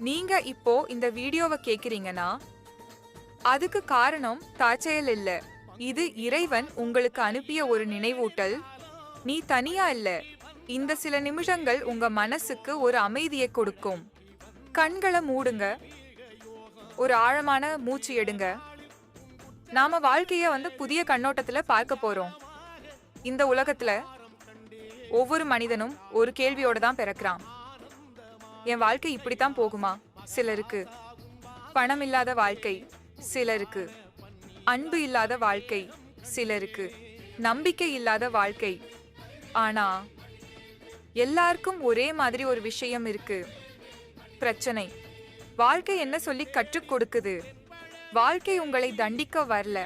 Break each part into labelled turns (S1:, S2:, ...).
S1: நீங்க இப்போ இந்த வீடியோவை கேக்குறீங்கன்னா அதுக்கு காரணம் தற்செயல் இல்ல. இது இறைவன் உங்களுக்கு அனுப்பிய ஒரு நினைவூட்டல். நீ தனியா இல்ல. இந்த சில நிமிஷங்கள் உங்க மனசுக்கு ஒரு அமைதியை கொடுக்கும். கண்களை மூடுங்க. ஒரு ஆழமான மூச்சு எடுங்க. நாம வாழ்க்கைய புதிய கண்ணோட்டத்துல பார்க்க போறோம். இந்த உலகத்துல ஒவ்வொரு மனிதனும் ஒரு கேள்வியோட தான் பிறக்கிறான். என் வாழ்க்கை இப்படித்தான் போகுமா? சிலருக்கு பணம் இல்லாத வாழ்க்கை, சிலருக்கு அன்பு இல்லாத வாழ்க்கை, சிலருக்கு நம்பிக்கை இல்லாத வாழ்க்கை. ஆனா எல்லாருக்கும் ஒரே மாதிரி ஒரு விஷயம் இருக்கு. பிரச்சனை. வாழ்க்கை என்ன சொல்லி கற்றுக் கொடுக்குது? வாழ்க்கை உங்களை தண்டிக்க வரல,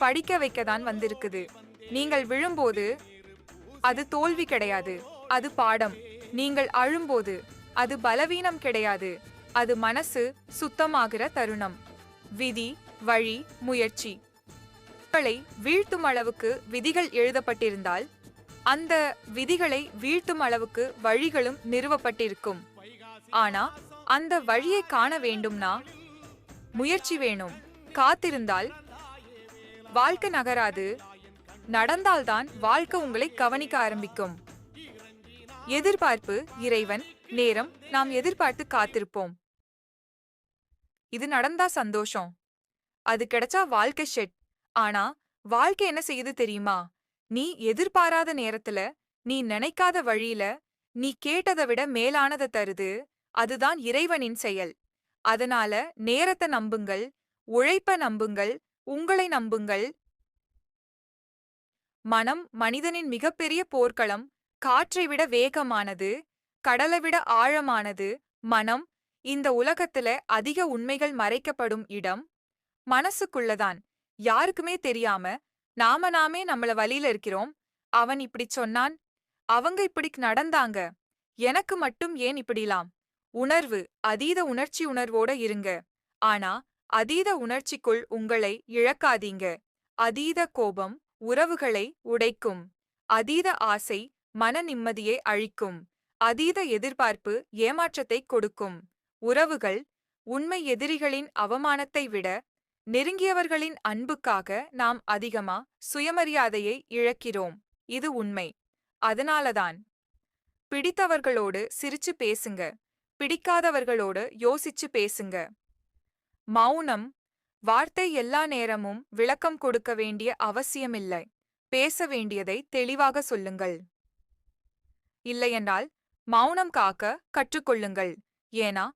S1: படிக்க வைக்கதான் வந்திருக்குது. நீங்கள் விழும்போது அது தோல்வி கிடையாது, அது பாடம். நீங்கள் அழும்போது அது பலவீனம் கிடையாது, அது மனசு சுத்தமாகிற தருணம். விதி, வழி, முயற்சி. உங்களை வீழ்த்தும் அளவுக்கு விதிகள் எழுதப்பட்டிருந்தால் அந்த விதிகளை வீழ்த்தும் அளவுக்கு வழிகளும் நிறுவப்பட்டிருக்கும். ஆனா அந்த வழியை காண வேண்டும்னா முயற்சி வேணும். காத்திருந்தால் வாழ்க்கை நகராது. நடந்தால்தான் வாழ்க்கை உங்களை கவனிக்க ஆரம்பிக்கும். எதிர்பார்ப்பு இறைவன், நேரம் நாம் எதிர்பார்த்து காத்திருப்போம். இது நடந்தா சந்தோஷம், அது கிடைச்சா வாழ்க்கை ஷெட். ஆனா வாழ்க்கை என்ன செய்யுது தெரியுமா? நீ எதிர்பாராத நேரத்துல, நீ நினைக்காத வழியில, நீ கேட்டதை விட மேலானதை தருது. அதுதான் இறைவனின் செயல். அதனால நேரத்தை நம்புங்கள், உழைப்ப நம்புங்கள், உங்களை நம்புங்கள். மனம் மனிதனின் மிகப்பெரிய போர்க்களம். காற்றை விட வேகமானது, கடலை விட ஆழமானது மனம். இந்த உலகத்துல அதிக உண்மைகள் மறைக்கப்படும் இடம் மனசுக்குள்ளதான். யாருக்குமே தெரியாம நாமே நம்மள வழியில இருக்கிறோம். அவன் இப்படி சொன்னான், அவங்க இப்படி நடந்தாங்க, எனக்கு மட்டும் ஏன் இப்படிலாம்? உணர்வு, அதீத உணர்ச்சி உணர்வோட இருங்க. ஆனா அதீத உணர்ச்சிக்குள் உங்களை இழக்காதீங்க. அதீத கோபம் உறவுகளை உடைக்கும். அதீத ஆசை மன நிம்மதியை அழிக்கும். அதீத எதிர்பார்ப்பு ஏமாற்றத்தை கொடுக்கும். உறவுகள் உண்மை எதிரிகளின் அவமானத்தை விட நெருங்கியவர்களின் அன்புக்காக நாம் அதிகமா சுயமரியாதையை இழக்கிறோம். இது உண்மை. அதனாலதான் பிடித்தவர்களோடு சிரிச்சு பேசுங்க, பிடிக்காதவர்களோடு யோசிச்சு பேசுங்க. மௌனம். வார்த்தை எல்லா நேரமும் விளக்கம் கொடுக்க வேண்டிய அவசியமில்லை. பேச வேண்டியதை தெளிவாக சொல்லுங்கள். இல்லையென்றால் மௌனம் காக்க கற்றுக்கொள்ளுங்கள். ஏனா